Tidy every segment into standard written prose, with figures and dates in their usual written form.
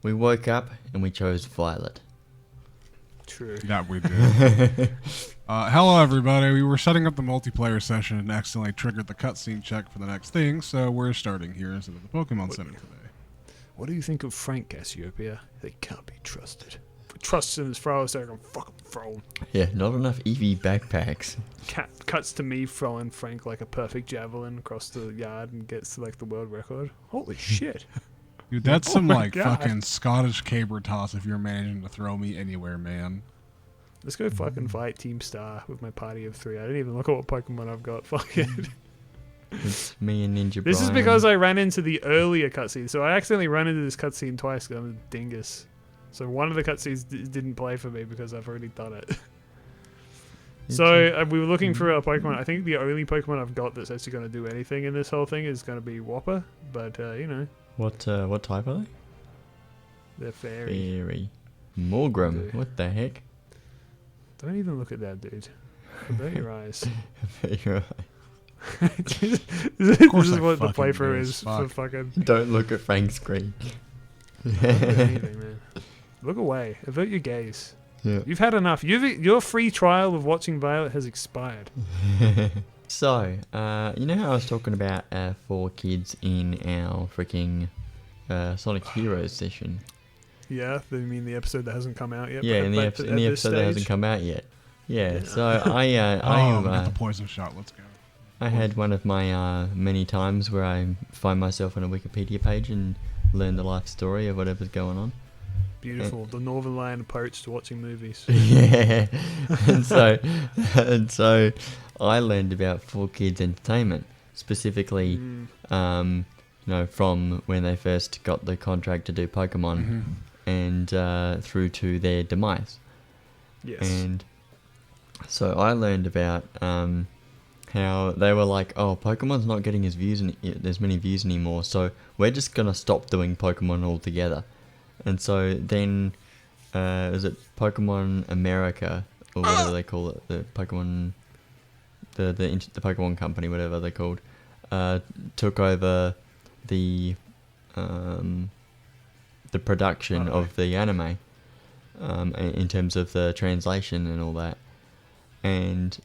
We woke up and we chose Violet. True. That we did. Hello, everybody. We were setting up the multiplayer session and accidentally triggered the cutscene check for the next thing, so we're starting here instead of the Pokemon Center today. What do you think of Frank Cassiopeia? They can't be trusted. If we trust him as far as I can fucking throw him. Yeah, not enough EV backpacks. Cuts to me throwing Frank like a perfect javelin across the yard and gets to like the world record. Holy shit. Dude, that's Oh some my like God. fucking Scottish caber toss if you're managing to throw me anywhere, man. Let's go fucking fight Team Star with my party of 3. I didn't even look at what Pokemon I've got. Fuck it. It's me and Ninja This is Brian. because I ran into the earlier cutscene. So I accidentally ran into this cutscene twice because I'm a dingus. So one of the cutscenes didn't play for me because I've already done it. So we were looking through our Pokemon. I think the only Pokemon I've got that's actually going to do anything in this whole thing is going to be Whopper. But, you know, What type are they? they're fairy. Fairy. Morgrim. Dude. What the heck? Don't even look at that, dude. Avert your eyes. You're This course is I what the fucking playthrough do, is for fuck. fucking... Don't look at Frank's screen. Don't look at anything, man. Look away. Avert your gaze. Yeah. You've had enough. Your free trial of watching Violet has expired. So, you know how I was talking about 4 kids in our freaking Sonic Heroes session? Yeah, you mean the episode that hasn't come out yet? Yeah, but in the, at in the this episode that hasn't stage? come out yet. Yeah, Yeah. so I got the poison shot. Let's go. I had one of my many times where I find myself on a Wikipedia page and learn the life story of whatever's going on. Beautiful. The Northern Lion approach to watching movies. Yeah, and so I learned about 4Kids Entertainment, specifically, you know, from when they first got the contract to do Pokemon, and through to their demise. Yes. And so I learned about how they were like, oh, Pokemon's not getting as many views anymore, so we're just gonna stop doing Pokemon altogether. And so then, is it Pokemon America or whatever they call it, the Pokemon, the Pokemon company, whatever they're called, took over the production of the anime, in terms of the translation and all that, and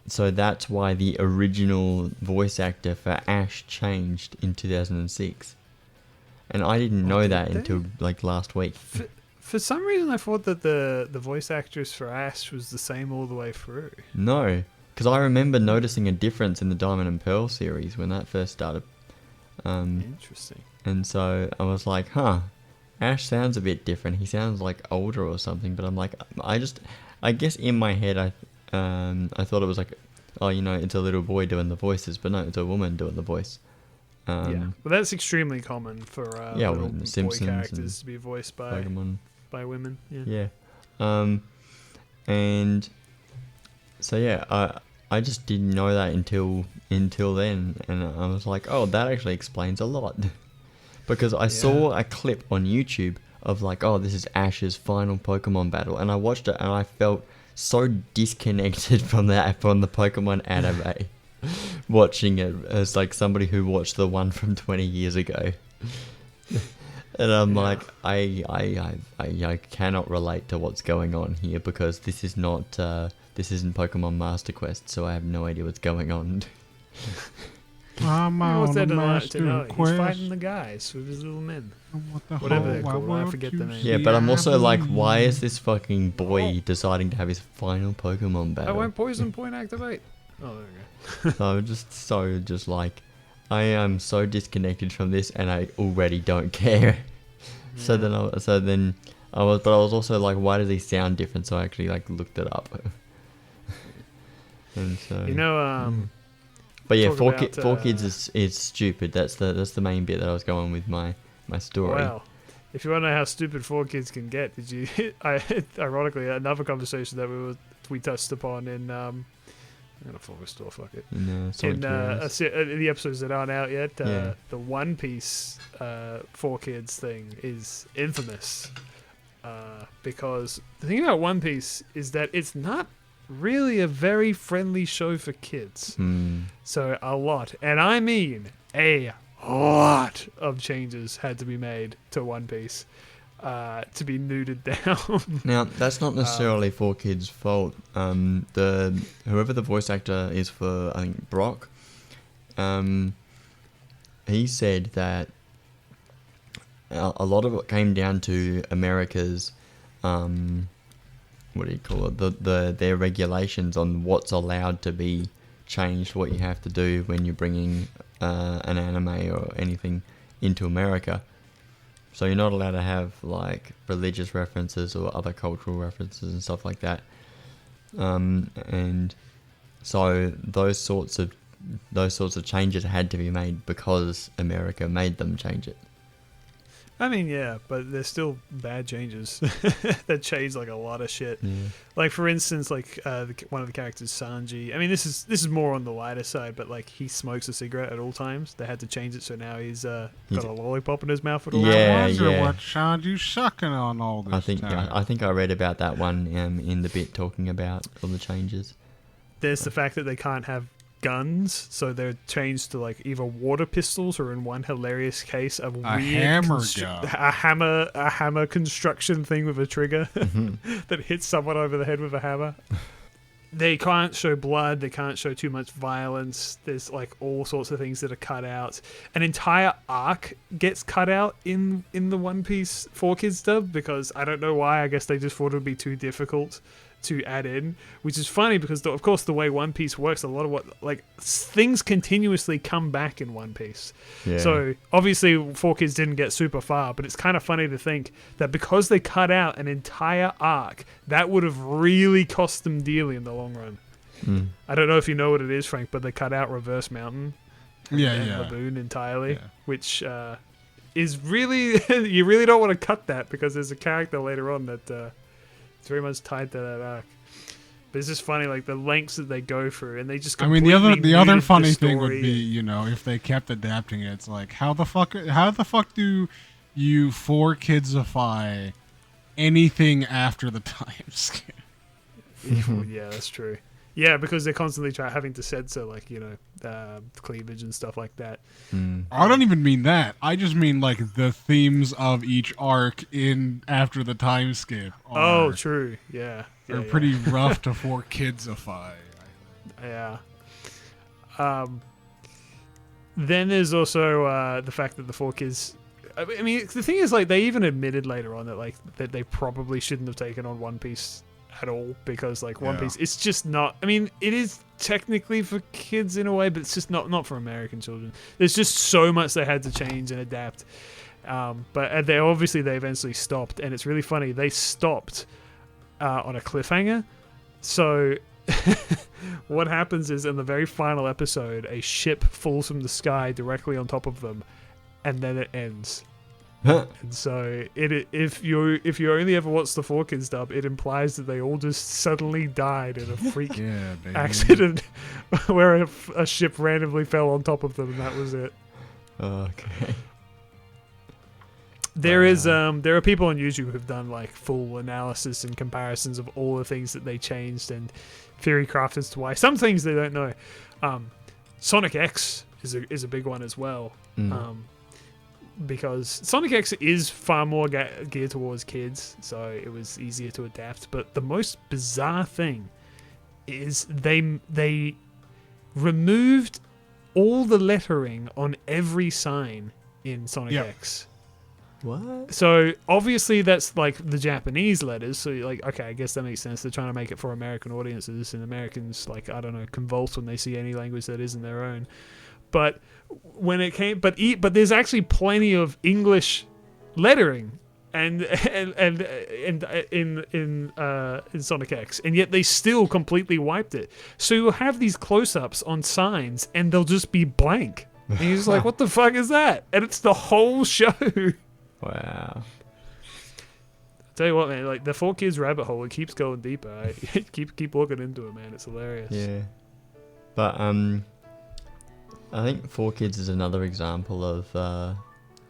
so that's why the original voice actor for Ash changed in 2006. And I didn't know that until like last week. For some reason, I thought that the voice actress for Ash was the same all the way through. No, because I remember noticing a difference in the Diamond and Pearl series when that first started. Interesting. And so I was like, huh, Ash sounds a bit different. He sounds like older or something. But I'm like, I guess in my head, I thought it was like, oh, you know, it's a little boy doing the voices, but no, it's a woman doing the voice. Yeah, well, that's extremely common for little the boy Simpsons characters to be voiced by Pokemon. women. Yeah. And so yeah, I just didn't know that until then, and I was like, oh, that actually explains a lot, because I saw a clip on YouTube of like, oh, this is Ash's final Pokemon battle, and I watched it and I felt so disconnected from the Pokemon anime. Watching it as like somebody who watched the one from 20 years ago, and I'm like, I cannot relate to what's going on here, because this is not this isn't Pokemon Master Quest, so I have no idea what's going on. I'm What's on that a to master know? He's quest. fighting the guys with his little men. What the Whatever hell? they're Why called, I won't forget you the name. Yeah, see but I'm also like, I why is bleed? this fucking boy deciding to have his final Pokemon I battle? won't poison point activate. Oh, there we go. So I'm just like, I am so disconnected from this, and I already don't care. So then I was also like, why does he sound different? So I actually like looked it up. And so, You know, but yeah, talk four about, kids is stupid. That's the main bit that I was going with my story. wow. If you want to know how stupid 4Kids can get, did you? Ironically, another conversation that we touched upon in I'm gonna focus store, fuck it. In Sonic Heroes. The episodes that aren't out yet, Yeah. the One Piece 4Kids thing is infamous, because the thing about One Piece is that it's not really a very friendly show for kids. So a lot, and I mean a lot of changes had to be made to One Piece to be neutered down. Now, that's not necessarily 4Kids' fault. Whoever the voice actor is for, I think, Brock, he said that a lot of it came down to America's, what do you call it, their regulations on what's allowed to be changed, what you have to do when you're bringing an anime or anything into America. So you're not allowed to have like religious references or other cultural references and stuff like that. And so those sorts of changes had to be made because America made them change it. I mean, yeah, but they're still bad changes that change like a lot of shit. Yeah. Like for instance, like one of the characters, Sanji. I mean, this is more on the lighter side, but like he smokes a cigarette at all times. They had to change it, so now he's got a lollipop in his mouth at all times. Yeah, I wonder yeah. what Sanji's sucking on all this time. I think I read about that one in the bit talking about all the changes. There's the fact that they can't have guns, so they're changed to like either water pistols or, in one hilarious case, a weird hammer gun. a hammer construction thing with a trigger that hits someone over the head with a hammer. They can't show blood. They can't show too much violence. There's like all sorts of things that are cut out. An entire arc gets cut out in the One Piece 4Kids dub because I don't know why. I guess they just thought it would be too difficult to add in, which is funny because of course the way One Piece works, a lot of things continuously come back in One Piece. Yeah. So obviously 4Kids didn't get super far, but it's kind of funny to think that because they cut out an entire arc, that would have really cost them dearly in the long run. I don't know if you know what it is, Frank, but they cut out Reverse Mountain and Laboon entirely, which is really you really don't want to cut that because there's a character later on that it's very much tied to that arc. But it's just funny, like the lengths that they go through, and they just. I mean, the other funny thing would be, you know, if they kept adapting it, it's like how the fuck do you 4Kidsify anything after the time skip? Yeah, that's true. Yeah, because they're constantly having to censor, like, you know, cleavage and stuff like that. I don't even mean that. I just mean like the themes of each arc in after the time skip. Oh, true. Yeah. They're pretty rough to 4Kidsify. Yeah. Then there's also the fact that the 4Kids. I mean, the thing is, like, they even admitted later on that they probably shouldn't have taken on One Piece at all because like One Piece, it's just not. I mean, it is technically for kids in a way, but it's just not for American children. There's just so much they had to change and adapt. But they eventually stopped, and it's really funny. They stopped on a cliffhanger. So what happens is in the very final episode, a ship falls from the sky directly on top of them, and then it ends. And so if you only ever watch the 4Kids dub, it implies that they all just suddenly died in a freak accident where a ship randomly fell on top of them, and that was it. Okay. There are people on YouTube who've done like full analysis and comparisons of all the things that they changed and theory craft as to why. Some things they don't know. Sonic X is a big one as well. Because Sonic X is far more geared towards kids, so it was easier to adapt. But the most bizarre thing is they removed all the lettering on every sign in Sonic X. What? So obviously that's like the Japanese letters. So like, okay, I guess that makes sense. They're trying to make it for American audiences, and Americans, like, I don't know, convulse when they see any language that isn't their own. But when it came, but there's actually plenty of English lettering and in Sonic X, and yet they still completely wiped it. So you'll have these close-ups on signs, and they'll just be blank. And you're just like, what the fuck is that? And it's the whole show. Wow. Tell you what, man, like the 4Kids rabbit hole, it keeps going deeper. Keep looking into it, man. It's hilarious. Yeah. But I think 4Kids is another example of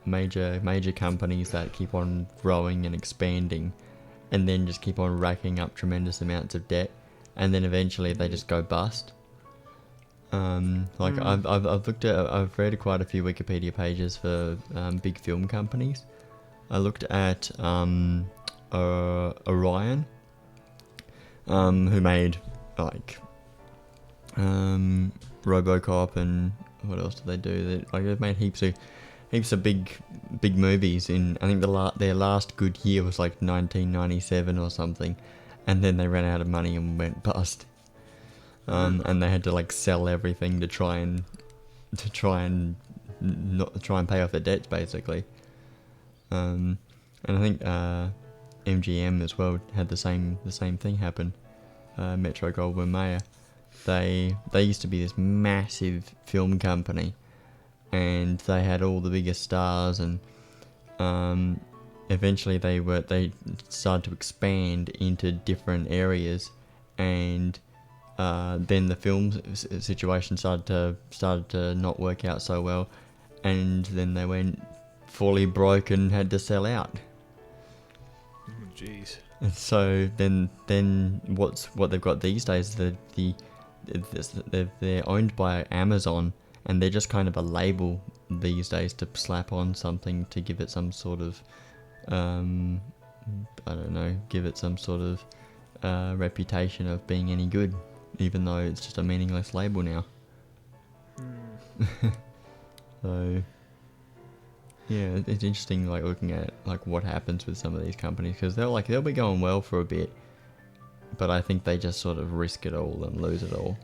major companies that keep on growing and expanding, and then just keep on racking up tremendous amounts of debt, and then eventually they just go bust. I've read quite a few Wikipedia pages for big film companies. I looked at Orion, who made like RoboCop, and what else did they do? They've made heaps of big movies. In I think their last good year was like 1997 or something, and then they ran out of money and went bust. And they had to like sell everything to try and pay off their debts, basically. And I think MGM as well had the same thing happen. Metro Goldwyn Mayer. They used to be this massive film company, and they had all the biggest stars, and eventually they started to expand into different areas, and then the film situation started to not work out so well, and then they went fully broke and had to sell out. Jeez. And so then what they've got these days is they're owned by Amazon, and they're just kind of a label these days to slap on something to give it some sort of give it some sort of reputation of being any good, even though it's just a meaningless label now. So yeah, it's interesting, like looking at like what happens with some of these companies, because they'll be going well for a bit, but I think they just sort of risk it all and lose it all.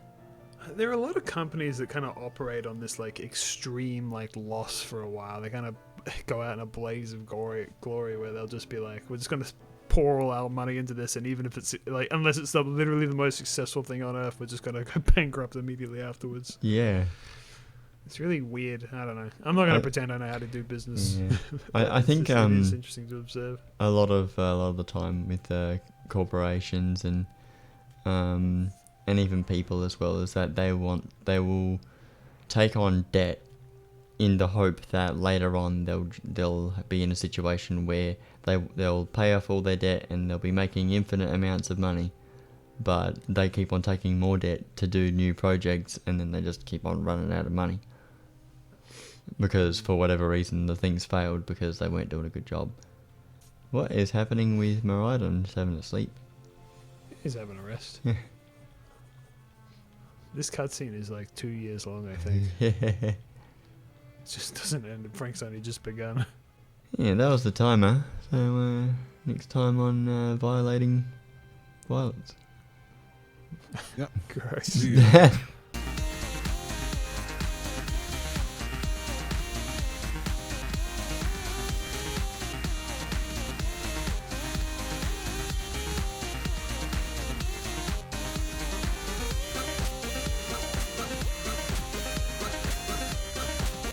There are a lot of companies that kind of operate on this like extreme like loss for a while. They kind of go out in a blaze of glory where they'll just be like, we're just going to pour all our money into this, and even if it's like, unless it's literally the most successful thing on earth, we're just going to go bankrupt immediately afterwards. Yeah. It's really weird. I don't know. I'm not going to pretend I know how to do business. Yeah. I think it is interesting to observe. A lot of the time with corporations and even people as well, is that they will take on debt in the hope that later on they'll be in a situation where they'll pay off all their debt and they'll be making infinite amounts of money, but they keep on taking more debt to do new projects, and then they just keep on running out of money because for whatever reason the things failed because they weren't doing a good job. What is happening with Maridon? Just having a sleep? He's having a rest. This cutscene is like 2 years long, I think. It just doesn't end. Frank's only just begun. Yeah, that was the timer. So next time on violating violence. Yep. Gross.